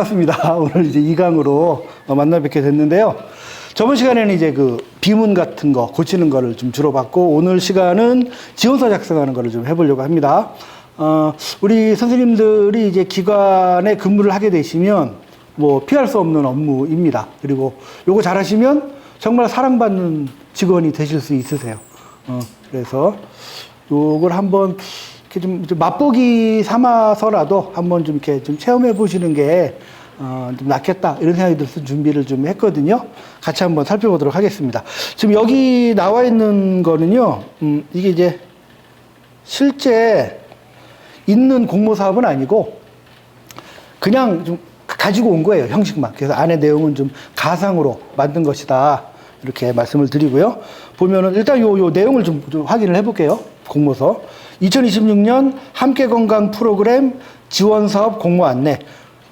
반갑습니다. 오늘 이제 2강으로 만나 뵙게 됐는데요. 저번 시간에는 이제 그 비문 같은 거 고치는 거를 좀 주로 봤고, 오늘 시간은 지원서 작성하는 거를 좀 해보려고 합니다. 우리 선생님들이 이제 기관에 근무를 하게 되시면 뭐 피할 수 없는 업무입니다. 그리고 요거 잘하시면 정말 사랑받는 직원이 되실 수 있으세요. 그래서 요걸 한번 이렇게 좀 맛보기 삼아서라도 한번 좀 이렇게 좀 체험해 보시는 게 좀 낫겠다 이런 생각이 들어서 준비를 좀 했거든요. 같이 한번 살펴보도록 하겠습니다. 지금 여기 나와 있는 거는요, 이게 이제 실제 있는 공모 사업은 아니고 그냥 좀 가지고 온 거예요, 형식만. 그래서 안에 내용은 좀 가상으로 만든 것이다 이렇게 말씀을 드리고요. 보면은 일단 요 내용을 좀 확인을 해볼게요. 공모서 2026년 함께 건강 프로그램 지원 사업 공모 안내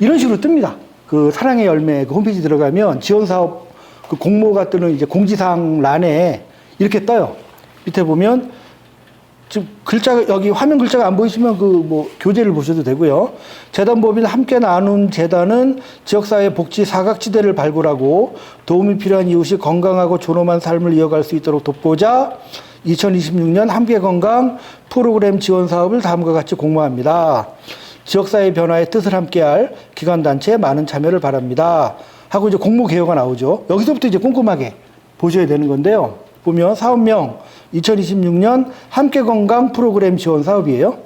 이런 식으로 뜹니다. 그 사랑의 열매 그 홈페이지 들어가면 지원 사업 그 공모가 뜨는 이제 공지사항 란에 이렇게 떠요. 밑에 보면 지금 글자가 여기 화면 글자가 안 보이시면 그 뭐 교재를 보셔도 되고요. 재단법인 함께 나눈 재단은 지역사회 복지 사각지대를 발굴하고 도움이 필요한 이웃이 건강하고 존엄한 삶을 이어갈 수 있도록 돕고자 2026년 함께 건강 프로그램 지원 사업을 다음과 같이 공모합니다. 지역사회 변화의 뜻을 함께할 기관단체에 많은 참여를 바랍니다. 하고 이제 공모 개요가 나오죠. 여기서부터 이제 꼼꼼하게 보셔야 되는 건데요. 보면 사업명 2026년 함께 건강 프로그램 지원 사업이에요.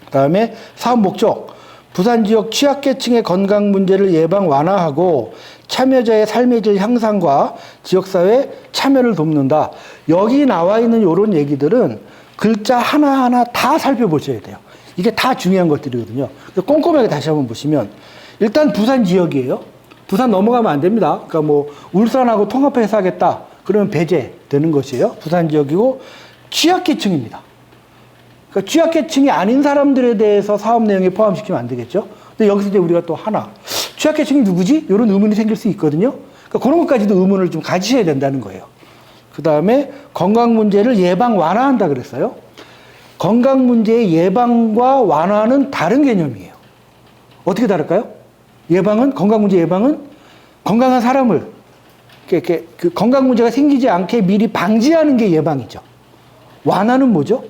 그다음에 사업 목적 부산 지역 취약계층의 건강 문제를 예방 완화하고 참여자의 삶의 질 향상과 지역사회 참여를 돕는다. 여기 나와 있는 이런 얘기들은 글자 하나하나 다 살펴보셔야 돼요. 이게 다 중요한 것들이거든요. 꼼꼼하게 다시 한번 보시면 일단 부산 지역이에요. 부산 넘어가면 안 됩니다. 그러니까 뭐 울산하고 통합해서 하겠다. 그러면 배제되는 것이에요. 부산 지역이고 취약계층입니다. 그러니까 취약계층이 아닌 사람들에 대해서 사업 내용에 포함시키면 안 되겠죠. 근데 여기서 이제 우리가 또 하나 취약계층이 누구지? 이런 의문이 생길 수 있거든요. 그러니까 그런 것까지도 의문을 좀 가지셔야 된다는 거예요. 그 다음에 건강 문제를 예방 완화한다 그랬어요. 건강 문제의 예방과 완화는 다른 개념이에요. 어떻게 다를까요? 예방은 건강 문제 예방은 건강한 사람을 이렇게 그 건강 문제가 생기지 않게 미리 방지하는 게 예방이죠. 완화는 뭐죠?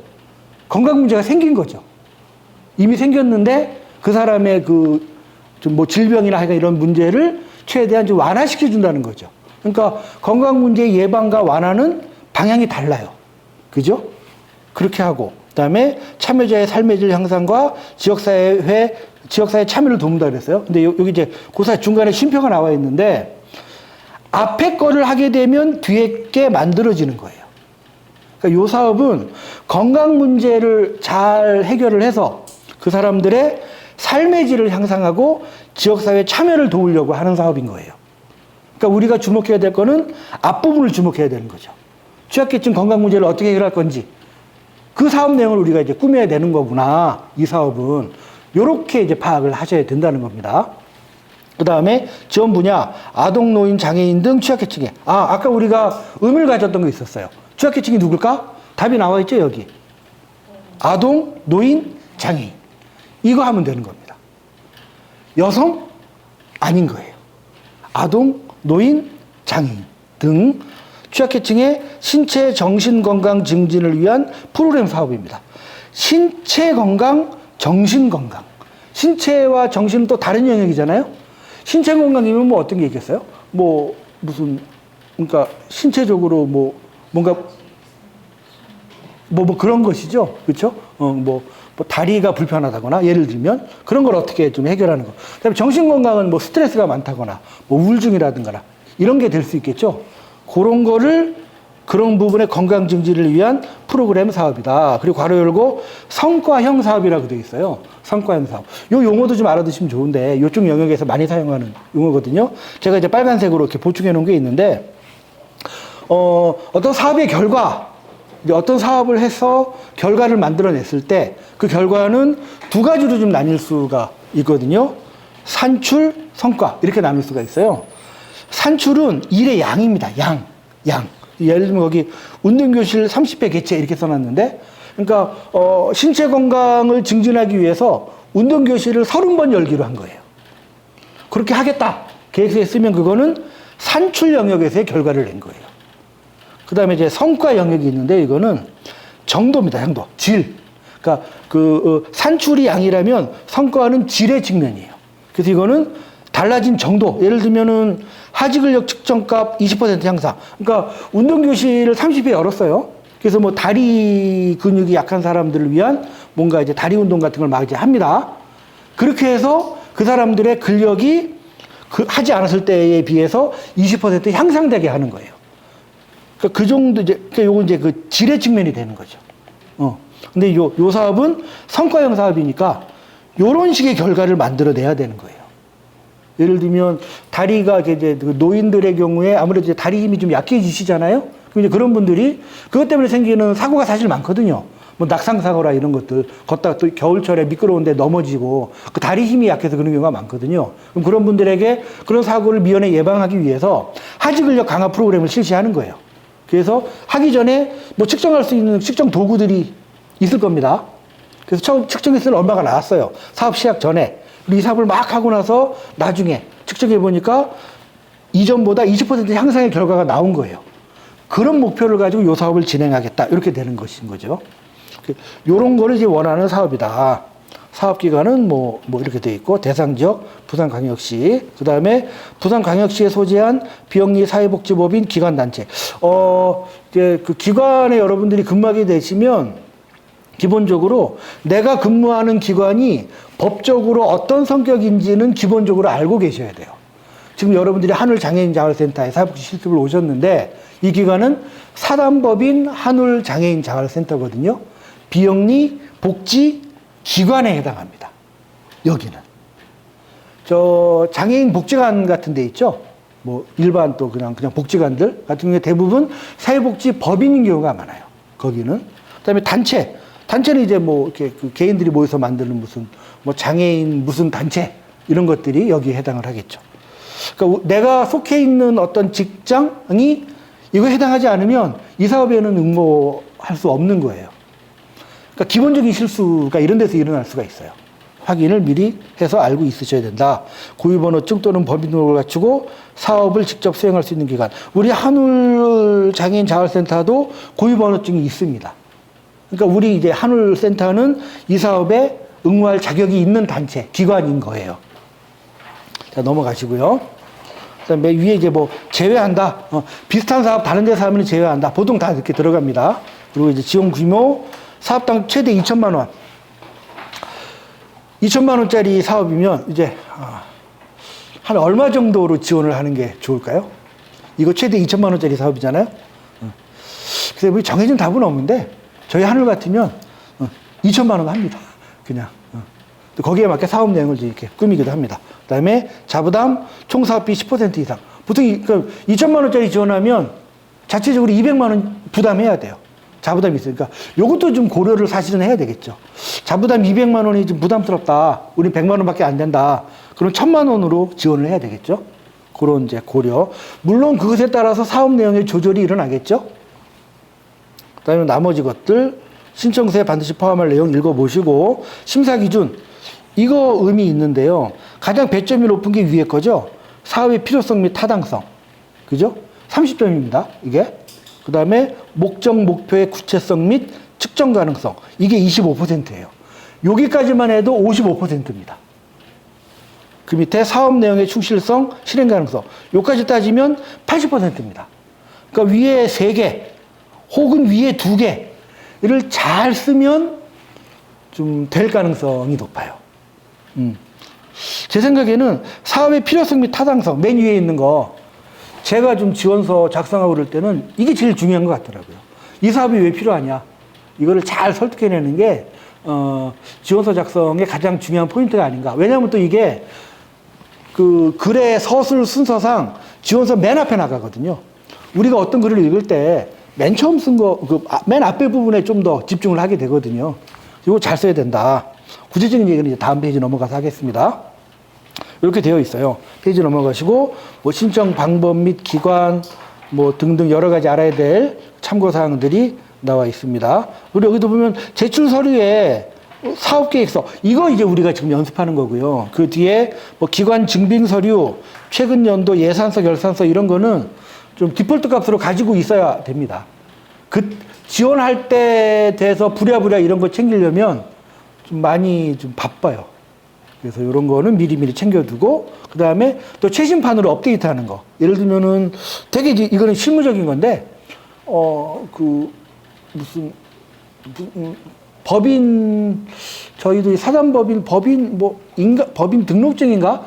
건강 문제가 생긴 거죠. 이미 생겼는데 그 사람의 그 좀 뭐 질병이나 하여간 이런 문제를 최대한 좀 완화시켜 준다는 거죠. 그러니까 건강 문제 예방과 완화는 방향이 달라요. 그죠? 그렇게 하고 그다음에 참여자의 삶의 질 향상과 지역사회 참여를 돕는다 그랬어요. 근데 여기 이제 고사 중간에 쉼표가 나와 있는데 앞에 거를 하게 되면 뒤에 게 만들어지는 거예요. 그러니까 이 사업은 건강 문제를 잘 해결을 해서 그 사람들의 삶의 질을 향상하고 지역사회 참여를 도우려고 하는 사업인 거예요. 그러니까 우리가 주목해야 될 거는 앞부분을 주목해야 되는 거죠. 취약계층 건강 문제를 어떻게 해결할 건지 그 사업 내용을 우리가 이제 꾸며야 되는 거구나. 이 사업은 이렇게 이제 파악을 하셔야 된다는 겁니다. 그 다음에 지원 분야 아동, 노인, 장애인 등 취약계층에 아까 우리가 의문을 가졌던 거 있었어요. 취약계층이 누굴까? 답이 나와 있죠 여기. 아동, 노인, 장애인 이거 하면 되는 겁니다. 여성? 아닌 거예요. 아동, 노인, 장애인 등 취약계층의 신체 정신 건강 증진을 위한 프로그램 사업입니다. 신체 건강, 정신 건강. 신체와 정신은 또 다른 영역이잖아요. 신체 건강이면 뭐 어떤 게 있겠어요? 뭐 무슨 그러니까 신체적으로 뭐 뭔가 뭐 그런 것이죠. 그렇죠? 뭐 다리가 불편하다거나 예를 들면 그런 걸 어떻게 좀 해결하는 거. 그다음에 정신 건강은 뭐 스트레스가 많다거나 뭐 우울증이라든가 이런 게 될 수 있겠죠. 그런 거를 그런 부분의 건강 증진을 위한 프로그램 사업이다. 그리고 괄호 열고 성과형 사업이라고 되어 있어요. 성과형 사업. 요 용어도 좀 알아두시면 좋은데 이쪽 영역에서 많이 사용하는 용어거든요. 제가 이제 빨간색으로 이렇게 보충해 놓은 게 있는데 어떤 사업의 결과 이제 어떤 사업을 해서 결과를 만들어냈을 때 그 결과는 두 가지로 좀 나뉠 수가 있거든요. 산출, 성과 이렇게 나눌 수가 있어요. 산출은 일의 양입니다. 양. 예를 들면 거기 운동교실 30회 개최 이렇게 써놨는데 그러니까 신체 건강을 증진하기 위해서 운동교실을 30번 열기로 한 거예요. 그렇게 하겠다 계획서에 쓰면 그거는 산출 영역에서의 결과를 낸 거예요. 그 다음에 이제 성과 영역이 있는데 이거는 정도입니다. 정도, 질. 그러니까 산출이 양이라면 성과는 질의 측면이에요. 그래서 이거는 달라진 정도. 예를 들면은 하지 근력 측정값 20% 향상. 그러니까 운동교실을 30회 열었어요. 그래서 뭐 다리 근육이 약한 사람들을 위한 뭔가 이제 다리 운동 같은 걸 막 이제 합니다. 그렇게 해서 그 사람들의 근력이 하지 않았을 때에 비해서 20% 향상되게 하는 거예요. 그러니까 그 정도 이제, 요건 이제 그 질의 측면이 되는 거죠. 근데 요 사업은 성과형 사업이니까 요런 식의 결과를 만들어내야 되는 거예요. 예를 들면 다리가 이제 노인들의 경우에 아무래도 이제 다리 힘이 좀 약해지시잖아요. 그럼 이제 그런 분들이 그것 때문에 생기는 사고가 사실 많거든요. 뭐 낙상사고라 이런 것들 걷다가 또 겨울철에 미끄러운데 넘어지고 그 다리 힘이 약해서 그런 경우가 많거든요. 그럼 그런 분들에게 그런 사고를 미연에 예방하기 위해서 하지 근력 강화 프로그램을 실시하는 거예요. 그래서 하기 전에 뭐 측정할 수 있는 측정 도구들이 있을 겁니다. 그래서 처음 측정했을 때 얼마가 나왔어요. 사업 시작 전에. 이 사업을 막 하고 나서 나중에 측정해 보니까 이전보다 20% 향상의 결과가 나온 거예요. 그런 목표를 가지고 이 사업을 진행하겠다. 이렇게 되는 것인 거죠. 이런 거를 이제 원하는 사업이다. 사업 기관은 뭐 이렇게 돼 있고 대상 지역 부산광역시, 그 다음에 부산광역시에 소재한 비영리 사회복지법인 기관단체. 이제 그 기관에 여러분들이 근무하게 되시면 기본적으로 내가 근무하는 기관이 법적으로 어떤 성격인지는 기본적으로 알고 계셔야 돼요. 지금 여러분들이 한울장애인자활센터에 사회복지 실습을 오셨는데 이 기관은 사단법인 한울장애인자활센터거든요. 비영리 복지 기관에 해당합니다. 여기는. 저 장애인 복지관 같은 데 있죠? 뭐 일반 또 그냥 복지관들 같은 경우에 대부분 사회복지 법인인 경우가 많아요. 거기는. 그다음에 단체는 이제 뭐 이렇게 그 개인들이 모여서 만드는 무슨 뭐 장애인 무슨 단체 이런 것들이 여기에 해당을 하겠죠. 그러니까 내가 속해 있는 어떤 직장이 이거 해당하지 않으면 이 사업에는 응모할 수 없는 거예요. 그러니까 기본적인 실수가 이런 데서 일어날 수가 있어요. 확인을 미리 해서 알고 있으셔야 된다. 고유번호증 또는 법인등록을 갖추고 사업을 직접 수행할 수 있는 기관. 우리 한울장애인자활센터도 고유번호증이 있습니다. 그러니까 우리 이제 한울센터는 이 사업에 응모할 자격이 있는 단체, 기관인 거예요. 자, 넘어가시고요. 그다음에 위에 이제 뭐 제외한다. 비슷한 사업 다른 데서 하면 제외한다. 보통 다 이렇게 들어갑니다. 그리고 이제 지원 규모 사업당 최대 2천만 원. 2천만 원짜리 사업이면 이제 한 얼마 정도로 지원을 하는 게 좋을까요? 이거 최대 2천만 원짜리 사업이잖아요. 그래서 우리 정해진 답은 없는데 저희 하늘 같으면 2천만 원 합니다. 그냥. 거기에 맞게 사업 내용을 이렇게 꾸미기도 합니다. 그 다음에 자부담 총사업비 10% 이상. 보통 2천만 원짜리 지원하면 자체적으로 200만 원 부담해야 돼요. 자부담이 있으니까. 요것도 좀 고려를 사실은 해야 되겠죠. 자부담 200만 원이 좀 부담스럽다. 우린 100만 원밖에 안 된다. 그럼 1000만 원으로 지원을 해야 되겠죠. 그런 이제 고려. 물론 그것에 따라서 사업 내용의 조절이 일어나겠죠. 그 다음에 나머지 것들 신청서에 반드시 포함할 내용 읽어보시고 심사 기준 이거 의미 있는데요. 가장 배점이 높은 게 위에 거죠. 사업의 필요성 및 타당성. 그죠? 30점입니다. 이게. 그 다음에 목적, 목표의 구체성 및 측정 가능성. 이게 25%예요. 여기까지만 해도 55%입니다. 그 밑에 사업 내용의 충실성, 실행 가능성. 여기까지 따지면 80%입니다. 그러니까 위에 3개, 혹은 위에 2개를 잘 쓰면 좀 될 가능성이 높아요. 제 생각에는 사업의 필요성 및 타당성, 맨 위에 있는 거, 제가 좀 지원서 작성하고 그럴 때는 이게 제일 중요한 것 같더라고요. 이 사업이 왜 필요하냐. 이거를 잘 설득해내는 게, 지원서 작성의 가장 중요한 포인트가 아닌가. 왜냐하면 또 이게 그 글의 서술 순서상 지원서 맨 앞에 나가거든요. 우리가 어떤 글을 읽을 때 맨 처음 쓴 거, 맨 앞에 부분에 좀 더 집중을 하게 되거든요. 이거 잘 써야 된다. 구체적인 얘기는 이제 다음 페이지 넘어가서 하겠습니다. 이렇게 되어 있어요. 페이지 넘어가시고, 뭐 신청 방법 및 기관, 뭐 등등 여러 가지 알아야 될 참고사항들이 나와 있습니다. 우리 여기도 보면 제출 서류에 사업계획서 이거 이제 우리가 지금 연습하는 거고요. 그 뒤에 뭐 기관 증빙 서류, 최근 연도 예산서, 결산서 이런 거는 좀 디폴트 값으로 가지고 있어야 됩니다. 그 지원할 때 돼서 부랴부랴 이런 거 챙기려면 좀 많이 좀 바빠요. 그래서 이런 거는 미리미리 챙겨두고, 그 다음에 또 최신판으로 업데이트하는 거. 예를 들면은 되게 이거는 실무적인 건데, 무슨 법인, 저희도 사단법인, 법인 등록증인가?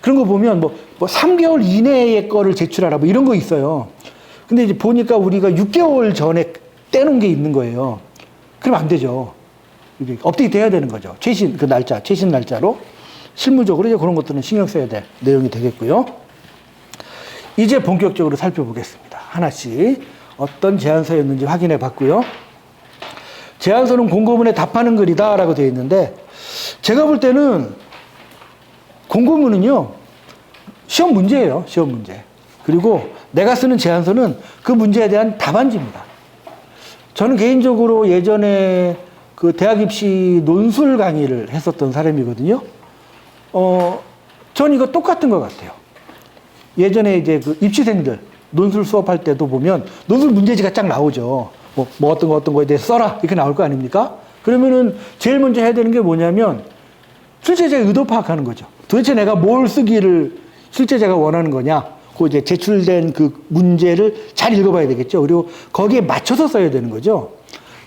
그런 거 보면 3개월 이내의 거를 제출하라, 뭐 이런 거 있어요. 근데 이제 보니까 우리가 6개월 전에 떼놓은 게 있는 거예요. 그러면 안 되죠. 이게 업데이트 해야 되는 거죠. 최신 날짜로. 실무적으로 이제 그런 것들은 신경 써야 될 내용이 되겠고요. 이제 본격적으로 살펴보겠습니다. 하나씩 어떤 제안서였는지 확인해 봤고요. 제안서는 공고문에 답하는 글이다라고 되어 있는데, 제가 볼 때는 공고문은요, 시험 문제예요. 시험 문제. 그리고 내가 쓰는 제안서는 그 문제에 대한 답안지입니다. 저는 개인적으로 예전에 그 대학 입시 논술 강의를 했었던 사람이거든요. 전 이거 똑같은 것 같아요. 예전에 이제 그 입시생들 논술 수업할 때도 보면 논술 문제지가 쫙 나오죠. 뭐 어떤 거에 대해서 써라 이렇게 나올 거 아닙니까? 그러면은 제일 먼저 해야 되는 게 뭐냐면 출제자의 의도 파악하는 거죠. 도대체 내가 뭘 쓰기를 출제자가 원하는 거냐? 그 이제 제출된 그 문제를 잘 읽어봐야 되겠죠. 그리고 거기에 맞춰서 써야 되는 거죠.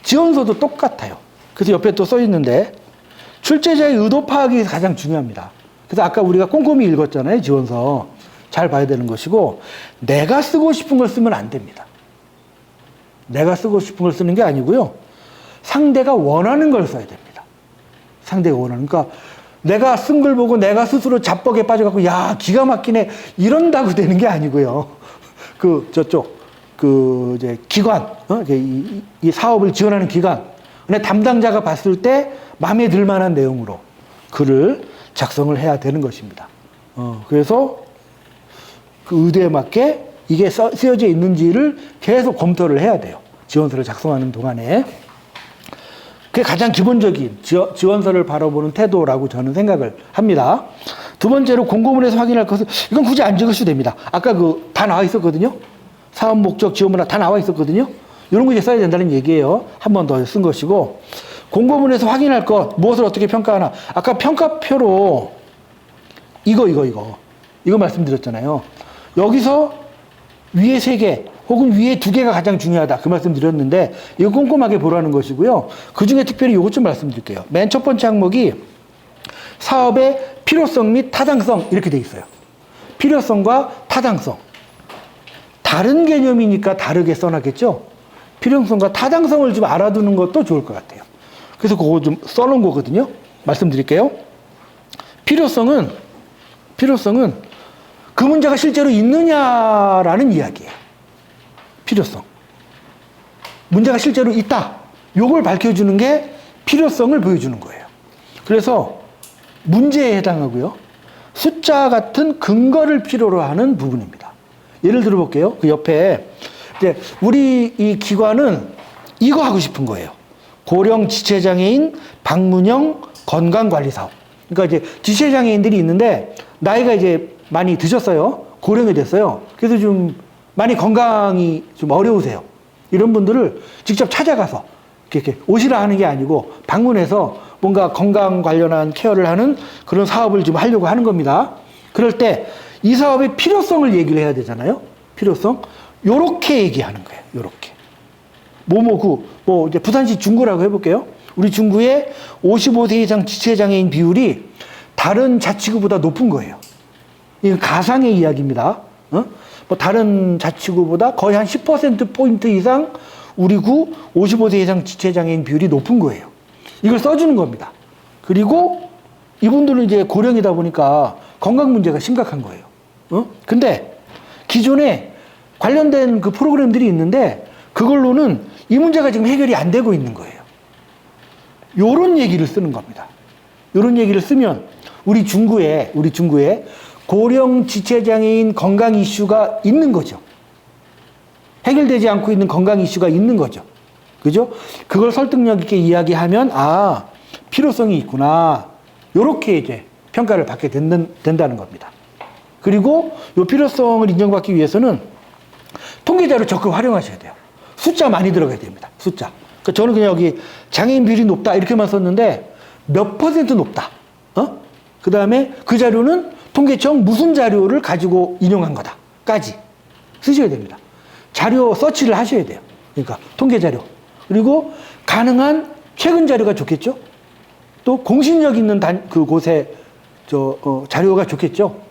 지원서도 똑같아요. 그래서 옆에 또 써 있는데 출제자의 의도 파악이 가장 중요합니다. 그래서 아까 우리가 꼼꼼히 읽었잖아요. 지원서 잘 봐야 되는 것이고, 내가 쓰고 싶은 걸 쓰면 안 됩니다. 내가 쓰고 싶은 걸 쓰는 게 아니고요. 상대가 원하는 걸 써야 됩니다. 상대가 원하는. 그러니까 내가 쓴 걸 보고 내가 스스로 자뻑에 빠져갖고 야 기가 막히네 이런다고 되는 게 아니고요. 이제 기관, 이 사업을 지원하는 기관, 근데 담당자가 봤을 때 마음에 들 만한 내용으로 글을 작성을 해야 되는 것입니다. 그래서 그 의도에 맞게 이게 쓰여져 있는지를 계속 검토를 해야 돼요. 지원서를 작성하는 동안에. 그게 가장 기본적인 지원서를 바라보는 태도라고 저는 생각을 합니다. 두 번째로 공고문에서 확인할 것은, 이건 굳이 안 적으셔도 됩니다. 아까 다 나와 있었거든요. 사업 목적, 지원 문화 다 나와 있었거든요. 이런 거 이제 써야 된다는 얘기예요. 한 번 더 쓴 것이고, 공고문에서 확인할 것, 무엇을 어떻게 평가하나. 아까 평가표로 이거 말씀드렸잖아요. 여기서 위에 3개 혹은 위에 2개가 가장 중요하다. 그 말씀 드렸는데, 이거 꼼꼼하게 보라는 것이고요. 그 중에 특별히 이것 좀 말씀드릴게요. 맨 첫 번째 항목이 사업의 필요성 및 타당성 이렇게 돼 있어요. 필요성과 타당성. 다른 개념이니까 다르게 써놨겠죠? 필요성과 타당성을 좀 알아두는 것도 좋을 것 같아요. 그래서 그거 좀 써놓은 거거든요. 말씀드릴게요. 필요성은 그 문제가 실제로 있느냐라는 이야기예요. 필요성. 문제가 실제로 있다. 요걸 밝혀주는 게 필요성을 보여주는 거예요. 그래서 문제에 해당하고요. 숫자 같은 근거를 필요로 하는 부분입니다. 예를 들어 볼게요. 그 옆에 이제 우리 이 기관은 이거 하고 싶은 거예요. 고령 지체장애인 방문형 건강관리사업. 그러니까 이제 지체장애인들이 있는데 나이가 이제 많이 드셨어요. 고령이 됐어요. 그래서 좀 많이 건강이 좀 어려우세요. 이런 분들을 직접 찾아가서 이렇게 오시라 하는 게 아니고 방문해서 뭔가 건강 관련한 케어를 하는 그런 사업을 좀 하려고 하는 겁니다. 그럴 때 이 사업의 필요성을 얘기를 해야 되잖아요. 필요성. 요렇게 얘기하는 거예요. 요렇게. 이제 부산시 중구라고 해볼게요. 우리 중구의 55세 이상 지체장애인 비율이 다른 자치구보다 높은 거예요. 이건 가상의 이야기입니다. 다른 자치구보다 거의 한 10%포인트 이상 우리 구 55세 이상 지체장애인 비율이 높은 거예요. 이걸 써주는 겁니다. 그리고 이분들은 이제 고령이다 보니까 건강 문제가 심각한 거예요. 근데 기존에 관련된 그 프로그램들이 있는데 그걸로는 이 문제가 지금 해결이 안 되고 있는 거예요. 요런 얘기를 쓰는 겁니다. 요런 얘기를 쓰면 우리 중구에 고령 지체장애인 건강 이슈가 있는 거죠. 해결되지 않고 있는 건강 이슈가 있는 거죠. 그죠? 그걸 설득력 있게 이야기하면, 필요성이 있구나. 요렇게 이제 평가를 받게 된다는 겁니다. 그리고 요 필요성을 인정받기 위해서는 통계자료 적극 활용하셔야 돼요. 숫자 많이 들어가야 됩니다. 숫자. 그러니까 저는 그냥 여기 장애인 비율이 높다 이렇게만 썼는데 몇 퍼센트 높다. 그 다음에 그 자료는 통계청 무슨 자료를 가지고 인용한 거다까지 쓰셔야 됩니다. 자료 서치를 하셔야 돼요. 그러니까 통계 자료. 그리고 가능한 최근 자료가 좋겠죠. 또 공신력 있는 그곳에 자료가 좋겠죠.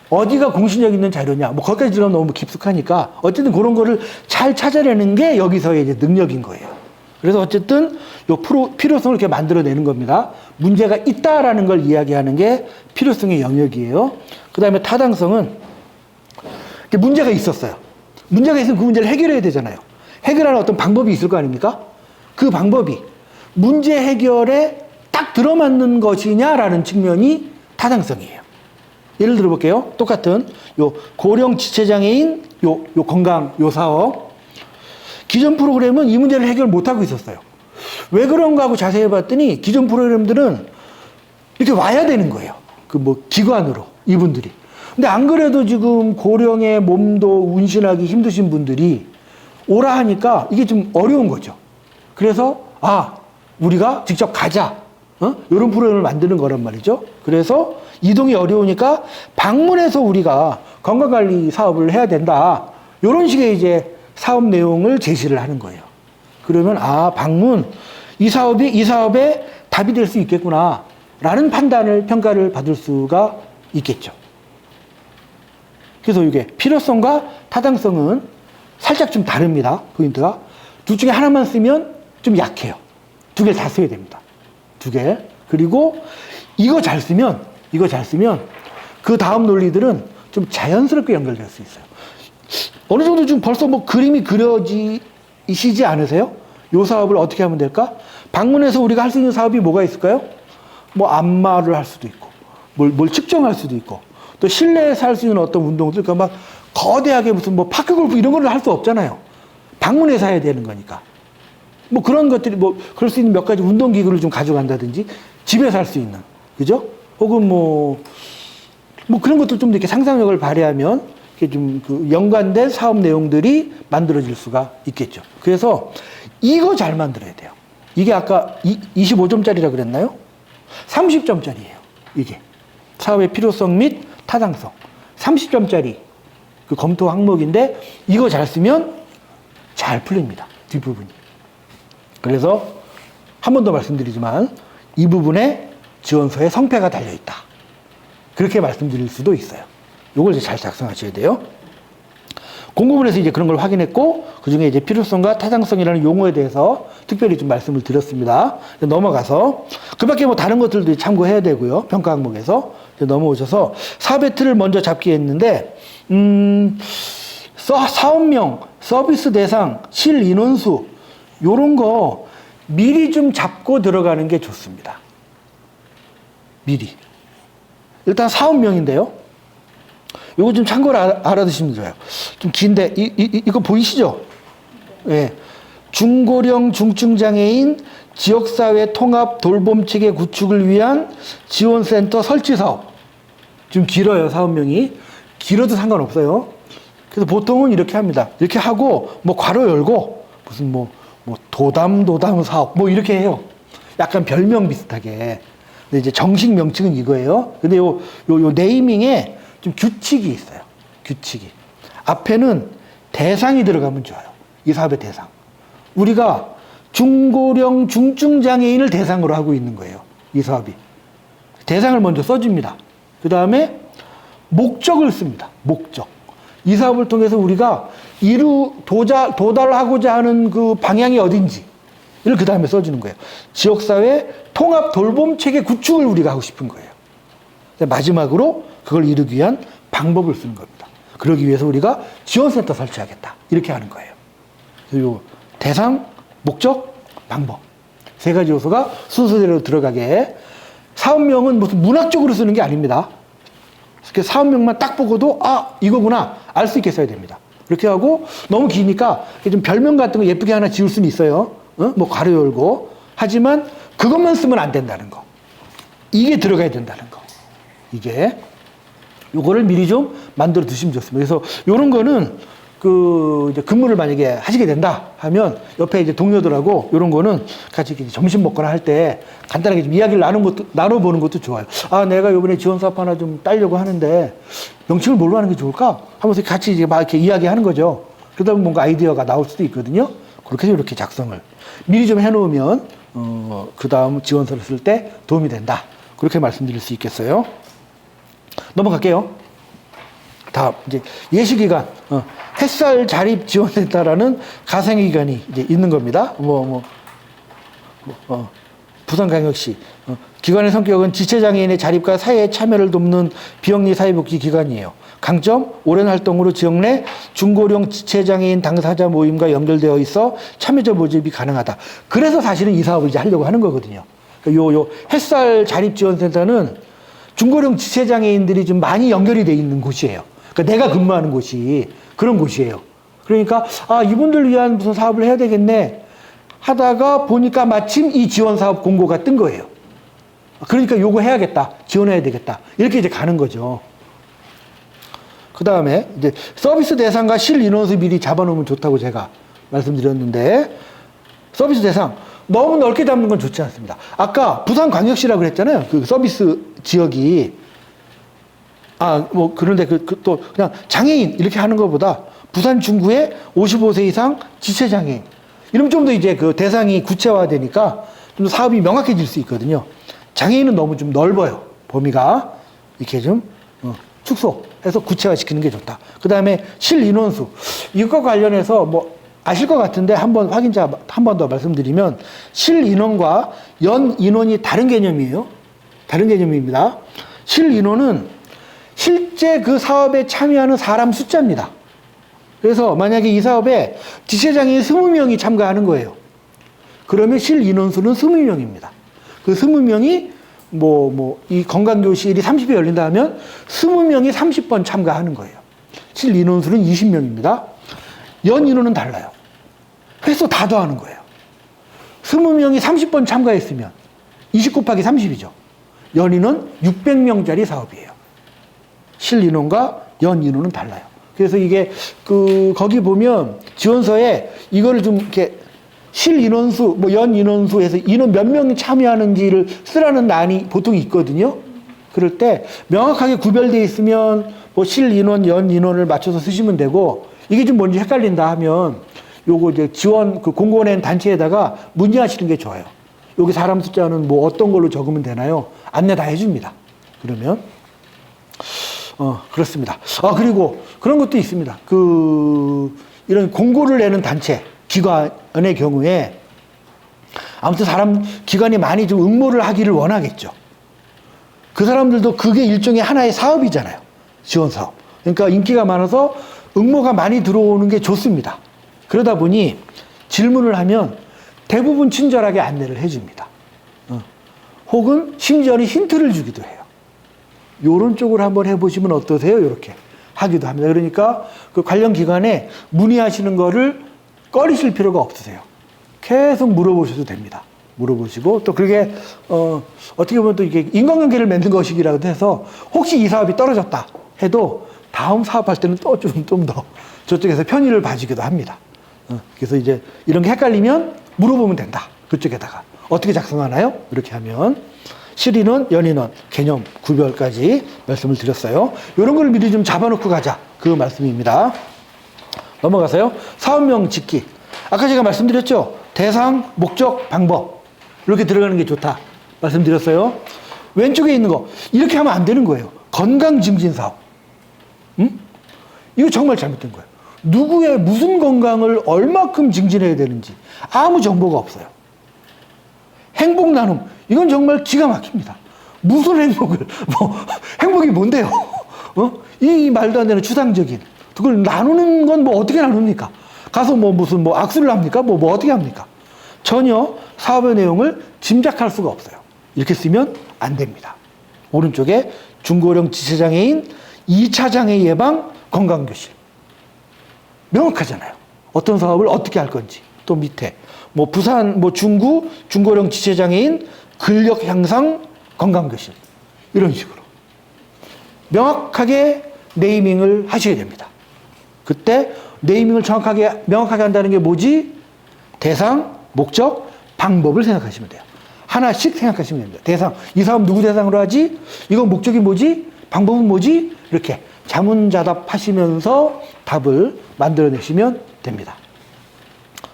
어디가 공신력 있는 자료냐, 뭐 거기까지 들어가면 너무 깊숙하니까 어쨌든 그런 거를 잘 찾아내는 게 여기서의 이제 능력인 거예요. 그래서 어쨌든 요 필요성을 이렇게 만들어내는 겁니다. 문제가 있다라는 걸 이야기하는 게 필요성의 영역이에요. 그 다음에 타당성은 문제가 있었어요. 문제가 있으면 그 문제를 해결해야 되잖아요. 해결하는 어떤 방법이 있을 거 아닙니까? 그 방법이 문제 해결에 딱 들어맞는 것이냐라는 측면이 타당성이에요. 예를 들어 볼게요. 똑같은 요 고령 지체장애인 요 건강 요 사업. 기존 프로그램은 이 문제를 해결 못 하고 있었어요. 왜 그런가 하고 자세히 봤더니 기존 프로그램들은 이렇게 와야 되는 거예요. 그 뭐 기관으로 이분들이. 근데 안 그래도 지금 고령의 몸도 운신하기 힘드신 분들이 오라 하니까 이게 좀 어려운 거죠. 그래서 우리가 직접 가자. 이런 프로그램을 만드는 거란 말이죠. 그래서 이동이 어려우니까 방문해서 우리가 건강관리 사업을 해야 된다. 이런 식의 이제 사업 내용을 제시를 하는 거예요. 그러면 방문 이 사업에 답이 될 수 있겠구나 라는 평가를 받을 수가 있겠죠. 그래서 이게 필요성과 타당성은 살짝 좀 다릅니다. 포인트가 둘 중에 하나만 쓰면 좀 약해요. 두 개를 다 써야 됩니다. 두 개. 그리고 이거 잘 쓰면 그 다음 논리들은 좀 자연스럽게 연결될 수 있어요. 어느 정도 좀 벌써 뭐 그림이 그려지시지 않으세요? 요 사업을 어떻게 하면 될까? 방문해서 우리가 할 수 있는 사업이 뭐가 있을까요? 뭐 안마를 할 수도 있고, 뭘 측정할 수도 있고, 또 실내에서 할 수 있는 어떤 운동들, 그러니까 막 거대하게 무슨 뭐 파크 골프 이런 걸 할 수 없잖아요. 방문해서 해야 되는 거니까. 뭐 그런 것들이 그럴 수 있는 몇 가지 운동기구를 좀 가져간다든지, 집에서 할 수 있는, 그죠? 혹은 뭐 그런 것도 좀 이렇게 상상력을 발휘하면, 이렇게 좀 그 연관된 사업 내용들이 만들어질 수가 있겠죠. 그래서 이거 잘 만들어야 돼요. 이게 아까 25점짜리라 그랬나요? 30점짜리예요. 이게. 사업의 필요성 및 타당성. 30점짜리 그 검토 항목인데 이거 잘 쓰면 잘 풀립니다. 뒷부분이. 그래서 한 번 더 말씀드리지만 이 부분에 지원서에 성패가 달려있다. 그렇게 말씀드릴 수도 있어요. 요걸 이제 잘 작성하셔야 돼요. 공고문에서 이제 그런 걸 확인했고, 그 중에 이제 필요성과 타당성이라는 용어에 대해서 특별히 좀 말씀을 드렸습니다. 넘어가서, 그 밖에 뭐 다른 것들도 참고해야 되고요. 평가 항목에서. 넘어오셔서 사업의 틀을 먼저 잡기 했는데, 사업명, 서비스 대상, 실 인원수, 요런 거 미리 좀 잡고 들어가는 게 좋습니다. 미리. 일단 사업명인데요. 요거 좀 참고를 알아두시면 좋아요. 좀 긴데, 이거 보이시죠? 예. 중고령 중증장애인 지역사회 통합 돌봄체계 구축을 위한 지원센터 설치 사업. 좀 길어요, 사업명이. 길어도 상관없어요. 그래서 보통은 이렇게 합니다. 이렇게 하고, 뭐, 괄호 열고, 무슨 도담 사업, 뭐, 이렇게 해요. 약간 별명 비슷하게. 근데 이제 정식 명칭은 이거예요. 근데 요 네이밍에 좀 규칙이 있어요. 규칙이. 앞에는 대상이 들어가면 좋아요. 이 사업의 대상. 우리가 중고령 중증장애인을 대상으로 하고 있는 거예요. 이 사업이. 대상을 먼저 써줍니다. 그 다음에 목적을 씁니다. 목적. 이 사업을 통해서 우리가 도달하고자 하는 그 방향이 어딘지. 이를 그 다음에 써주는 거예요. 지역사회 통합 돌봄체계 구축을 우리가 하고 싶은 거예요. 마지막으로 그걸 이루기 위한 방법을 쓰는 겁니다. 그러기 위해서 우리가 지원센터 설치하겠다. 이렇게 하는 거예요. 그리고 대상, 목적, 방법. 세 가지 요소가 순서대로 들어가게. 사업명은 무슨 문학적으로 쓰는 게 아닙니다. 사업명만 딱 보고도 이거구나 알 수 있게 써야 됩니다. 그렇게 하고 너무 기니까 좀 별명 같은 거 예쁘게 하나 지을 수는 있어요. 뭐 괄호 열고. 하지만 그것만 쓰면 안 된다는 거. 이게 들어가야 된다는 거. 이게. 요거를 미리 좀 만들어 두시면 좋습니다. 그래서 요런 거는 이제 근무를 만약에 하시게 된다 하면 옆에 이제 동료들하고 요런 거는 같이 이렇게 점심 먹거나 할 때 간단하게 좀 이야기를 나눠보는 것도 좋아요. 아, 내가 요번에 지원 사업 하나 좀 따려고 하는데 명칭을 뭘로 하는 게 좋을까? 하면서 같이 이제 막 이렇게 이야기하는 거죠. 그러다 보면 뭔가 아이디어가 나올 수도 있거든요. 그렇게 해서 이렇게 작성을 미리 좀 해놓으면, 그 다음 지원서를 쓸 때 도움이 된다. 그렇게 말씀드릴 수 있겠어요. 넘어갈게요. 다음, 이제 예시기간, 햇살 자립 지원센터라는 가상의 기관이 이제 있는 겁니다. 부산광역시. 기관의 성격은 지체장애인의 자립과 사회에 참여를 돕는 비영리 사회복지 기관이에요. 강점, 오랜 활동으로 지역 내 중고령 지체장애인 당사자 모임과 연결되어 있어 참여자 모집이 가능하다. 그래서 사실은 이 사업을 이제 하려고 하는 거거든요. 요 햇살 자립지원센터는 중고령 지체장애인들이 좀 많이 연결이 돼 있는 곳이에요. 그러니까 내가 근무하는 곳이 그런 곳이에요. 그러니까, 아, 이분들 위한 무슨 사업을 해야 되겠네 하다가 보니까 마침 이 지원 사업 공고가 뜬 거예요. 그러니까 요거 해야겠다. 지원해야 되겠다. 이렇게 이제 가는 거죠. 그 다음에 이제 서비스 대상과 실 인원수 미리 잡아놓으면 좋다고 제가 말씀드렸는데, 서비스 대상 너무 넓게 잡는 건 좋지 않습니다. 아까 부산광역시라고 그랬잖아요. 그 서비스 지역이. 그런데 또 그냥 장애인 이렇게 하는 것보다 부산 중구에 55세 이상 지체장애인. 이러면 좀 더 이제 그 대상이 구체화되니까 좀 사업이 명확해질 수 있거든요. 장애인은 너무 좀 넓어요. 범위가. 이렇게 좀 축소해서 구체화시키는 게 좋다. 그 다음에 실인원수. 이것과 관련해서 아실 것 같은데 한번 확인자 한 번 더 말씀드리면 실인원과 연인원이 다른 개념이에요. 다른 개념입니다. 실인원은 실제 그 사업에 참여하는 사람 숫자입니다. 그래서 만약에 이 사업에 지체장애인 20명이 참가하는 거예요. 그러면 실인원수는 20명입니다. 그 20명이 이 건강교실이 30회 열린다 하면 20명이 30번 참가하는 거예요. 실인원수는 20명입니다. 연인원은 달라요. 횟수 다 더하는 거예요. 20명이 30번 참가했으면 20 곱하기 30이죠. 연인은 600명짜리 사업이에요. 실인원과 연인원은 달라요. 그래서 이게 거기 보면 지원서에 이거를 좀 이렇게 실인원수, 연인원수에서 인원 몇 명이 참여하는지를 쓰라는 란이 보통 있거든요. 그럴 때 명확하게 구별되어 있으면 실인원, 연인원을 맞춰서 쓰시면 되고, 이게 좀 뭔지 헷갈린다 하면 요거 이제 지원 공고 낸 단체에다가 문의하시는 게 좋아요. 여기 사람 숫자는 어떤 걸로 적으면 되나요? 안내 다 해줍니다. 그러면 그렇습니다. 그리고 그런 것도 있습니다. 이런 공고를 내는 단체, 기관의 경우에 아무튼 기관이 많이 좀 응모를 하기를 원하겠죠. 그 사람들도 그게 일종의 하나의 사업이잖아요. 지원 사업. 그러니까 인기가 많아서 응모가 많이 들어오는 게 좋습니다. 그러다 보니 질문을 하면 대부분 친절하게 안내를 해줍니다. 혹은 심지어는 힌트를 주기도 해요. 요런 쪽으로 한번 해보시면 어떠세요? 이렇게 하기도 합니다. 그러니까 그 관련 기관에 문의하시는 거를 꺼리실 필요가 없으세요. 계속 물어보셔도 됩니다. 물어보시고, 또 그게 어떻게 보면 또 이게 인간관계를 맺는 것이기라도 해서 혹시 이 사업이 떨어졌다 해도 다음 사업할 때는 또 좀 더 저쪽에서 편의를 봐주기도 합니다. 그래서 이제 이런 게 헷갈리면 물어보면 된다. 그쪽에다가 어떻게 작성하나요? 이렇게 하면 실인원, 연인원 개념 구별까지 말씀을 드렸어요. 이런 걸 미리 좀 잡아놓고 가자. 그 말씀입니다. 넘어가서요. 사업명 짓기. 아까 제가 말씀드렸죠. 대상, 목적, 방법. 이렇게 들어가는 게 좋다. 말씀드렸어요. 왼쪽에 있는 거. 이렇게 하면 안 되는 거예요. 건강증진사업. 이거 정말 잘못된 거예요. 누구의 무슨 건강을 얼마큼 증진해야 되는지 아무 정보가 없어요. 행복 나눔. 이건 정말 기가 막힙니다. 무슨 행복을, 행복이 뭔데요? 이 말도 안 되는 추상적인. 그걸 나누는 건 어떻게 나눕니까? 가서 무슨 악수를 합니까? 어떻게 합니까? 전혀 사업의 내용을 짐작할 수가 없어요. 이렇게 쓰면 안 됩니다. 오른쪽에 중고령 지체장애인 2차 장애 예방 건강교실. 명확하잖아요. 어떤 사업을 어떻게 할 건지. 또 밑에 뭐 부산, 뭐 중구, 중고령 지체장애인 근력 향상 건강교실. 이런 식으로. 명확하게 네이밍을 하셔야 됩니다. 그때 네이밍을 정확하게, 명확하게 한다는 게 뭐지? 대상, 목적, 방법을 생각하시면 돼요. 하나씩 생각하시면 됩니다. 대상, 이 사람 누구 대상으로 하지? 이건 목적이 뭐지? 방법은 뭐지? 이렇게 자문자답 하시면서 답을 만들어내시면 됩니다.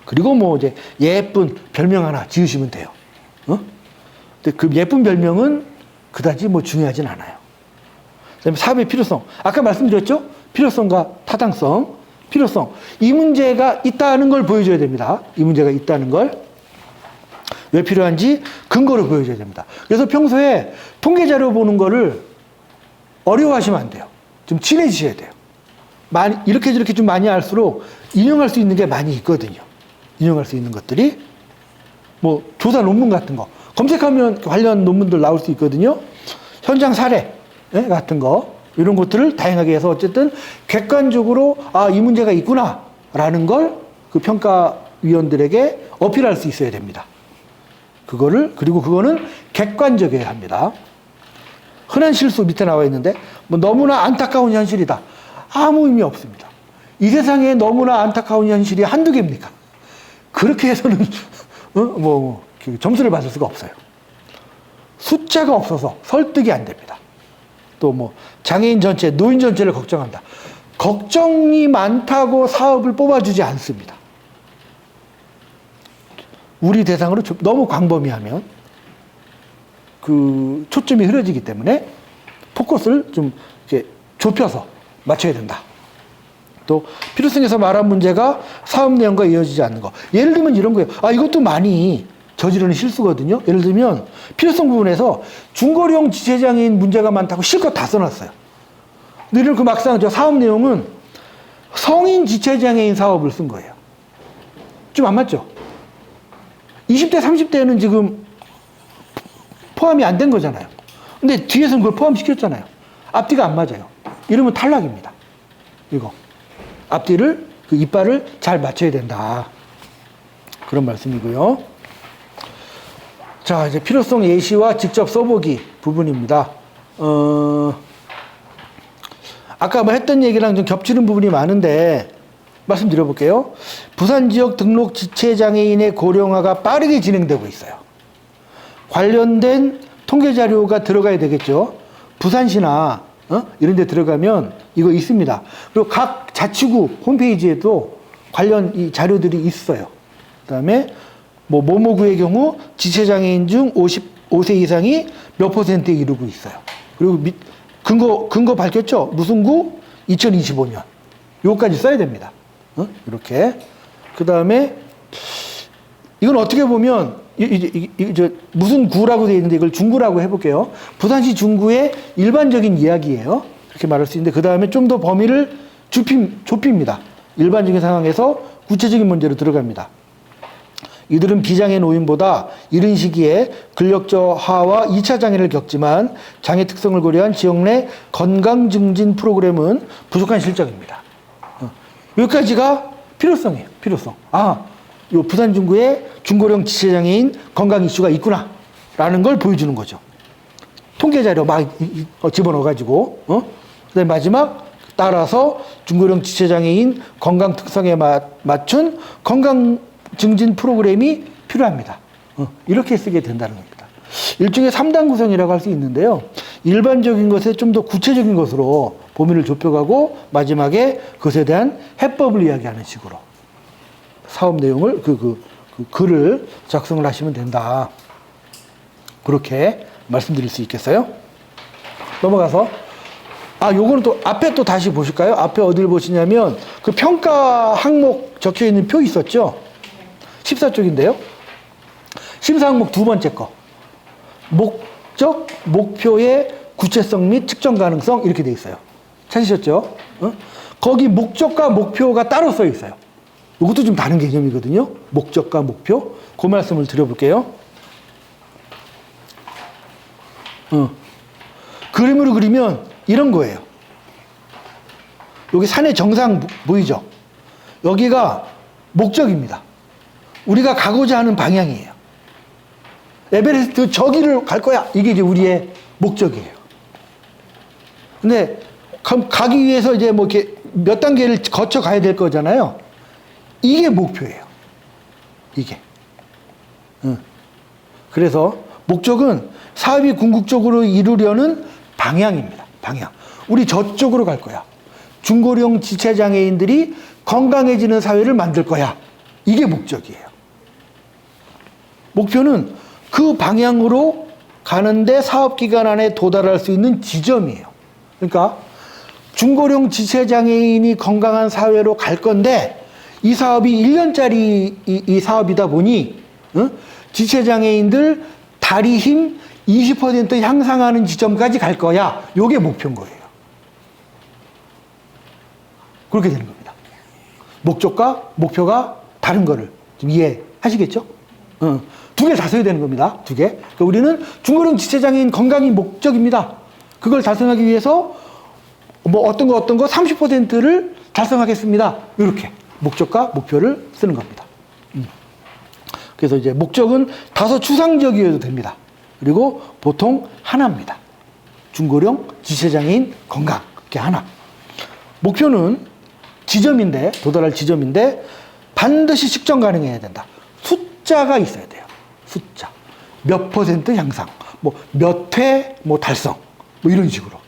그리고 뭐 이제 예쁜 별명 하나 지으시면 돼요. 근데 그 예쁜 별명은 그다지 뭐 중요하진 않아요. 그다음에 사업의 필요성. 아까 말씀드렸죠? 필요성과 타당성. 필요성. 이 문제가 있다는 걸 보여줘야 됩니다. 이 문제가 있다는 걸. 왜 필요한지 근거를 보여줘야 됩니다. 그래서 평소에 통계 자료 보는 거를 어려워하시면 안 돼요. 좀 친해지셔야 돼요. 많이, 이렇게 저렇게 좀 많이 할수록 인용할 수 있는 게 많이 있거든요. 인용할 수 있는 것들이. 뭐 조사 논문 같은 거. 검색하면 관련 논문들 나올 수 있거든요. 현장 사례 같은 거. 이런 것들을 다양하게 해서 어쨌든 객관적으로 아, 이 문제가 있구나 라는 걸 그 평가위원들에게 어필할 수 있어야 됩니다. 그리고 그거는 객관적이어야 합니다. 흔한 실수 밑에 나와 있는데 뭐 너무나 안타까운 현실이다. 아무 의미 없습니다. 이 세상에 너무나 안타까운 현실이 한두 개입니까? 그렇게 해서는 점수를 받을 수가 없어요. 숫자가 없어서 설득이 안 됩니다. 또 뭐 장애인 전체, 노인 전체를 걱정한다. 걱정이 많다고 사업을 뽑아주지 않습니다. 우리 대상으로 너무 광범위하면 그 초점이 흐려지기 때문에 포커스를 좀 이렇게 좁혀서 맞춰야 된다. 또 필요성에서 말한 문제가 사업 내용과 이어지지 않는 거. 예를 들면 이런 거예요. 아, 이것도 많이 저지르는 실수거든요. 예를 들면 필요성 부분에서 중고령 지체장애인 문제가 많다고 실컷 다 써놨어요. 근데 그 막상 저 사업 내용은 성인 지체장애인 사업을 쓴 거예요. 좀 안 맞죠? 20대, 30대는 지금 포함이 안 된 거잖아요. 근데 뒤에서는 그걸 포함시켰잖아요. 앞뒤가 안 맞아요. 이러면 탈락입니다. 이거. 앞뒤를, 그 이빨을 잘 맞춰야 된다. 그런 말씀이고요. 자, 이제 필요성 예시와 직접 써보기 부분입니다. 아까 뭐 했던 얘기랑 좀 겹치는 부분이 많은데 말씀드려볼게요. 부산 지역 등록 지체장애인의 고령화가 빠르게 진행되고 있어요. 관련된 통계 자료가 들어가야 되겠죠. 부산시나 이런 데 들어가면 이거 있습니다. 그리고 각 자치구 홈페이지에도 관련 이 자료들이 있어요. 그 다음에 뭐 모모구의 경우 지체장애인 중 55세 이상이 몇 %에 이르고 있어요. 그리고 근거 밝혔죠? 무슨 구? 2025년. 요거까지 써야 됩니다. 이렇게. 그 다음에 이건 어떻게 보면 무슨 구라고 되어 있는데 이걸 중구라고 해볼게요. 부산시 중구의 일반적인 이야기예요. 그렇게 말할 수 있는데 그 다음에 좀 더 범위를 좁힙니다. 일반적인 상황에서 구체적인 문제로 들어갑니다. 이들은 비장애 노인보다 이른 시기에 근력 저하와 2차 장애를 겪지만 장애 특성을 고려한 지역 내 건강 증진 프로그램은 부족한 실정입니다. 여기까지가 필요성이에요. 필요성. 아, 요 부산 중구에 중고령 지체장애인 건강 이슈가 있구나 라는 걸 보여주는 거죠. 통계 자료 막 집어넣어가지고 그다음에 마지막 따라서 중고령 지체장애인 건강 특성에 맞춘 건강 증진 프로그램이 필요합니다. 이렇게 쓰게 된다는 겁니다. 일종의 3단 구성이라고 할 수 있는데요. 일반적인 것에 좀 더 구체적인 것으로 범위를 좁혀가고 마지막에 그것에 대한 해법을 이야기하는 식으로 사업 내용을 그 글을 작성을 하시면 된다. 그렇게 말씀드릴 수 있겠어요? 넘어가서 요거는 또 앞에 또 다시 보실까요? 앞에 어디를 보시냐면 그 평가 항목 적혀 있는 표 있었죠? 14쪽인데요. 심사 항목 두 번째 거. 목적, 목표의 구체성 및 측정 가능성 이렇게 돼 있어요. 찾으셨죠? 거기 목적과 목표가 따로 써 있어요. 이것도 좀 다른 개념이거든요. 목적과 목표. 그 말씀을 드려볼게요. 그림으로 그리면 이런 거예요. 여기 산의 정상 보이죠? 여기가 목적입니다. 우리가 가고자 하는 방향이에요. 에베레스트 저기를 갈 거야. 이게 이제 우리의 목적이에요. 근데 가기 위해서 이제 뭐 이렇게 몇 단계를 거쳐 가야 될 거잖아요. 이게 목표예요. 이게. 그래서 목적은 사업이 궁극적으로 이루려는 방향입니다. 방향. 우리 저쪽으로 갈 거야. 중고령 지체장애인들이 건강해지는 사회를 만들 거야. 이게 목적이에요. 목표는 그 방향으로 가는데 사업기간 안에 도달할 수 있는 지점이에요. 그러니까 중고령 지체장애인이 건강한 사회로 갈 건데 이 사업이 1년짜리 이 사업이다 보니 지체장애인들 다리 힘 20% 향상하는 지점까지 갈 거야. 요게 목표인 거예요. 그렇게 되는 겁니다. 목적과 목표가 다른 거를 좀 이해하시겠죠? 두 개 다 써야 되는 겁니다. 두 개. 그러니까 우리는 중고령 지체장애인 건강이 목적입니다. 그걸 달성하기 위해서 뭐 어떤 거 30%를 달성하겠습니다. 이렇게 목적과 목표를 쓰는 겁니다. 그래서 이제 목적은 다소 추상적이어도 됩니다. 그리고 보통 하나입니다. 중고령 지체장애인 건강. 그게 하나. 목표는 지점인데, 도달할 지점인데 반드시 측정 가능해야 된다. 숫자가 있어야 돼요. 숫자. 몇 % 향상. 뭐 몇 회 뭐 달성. 뭐 이런 식으로.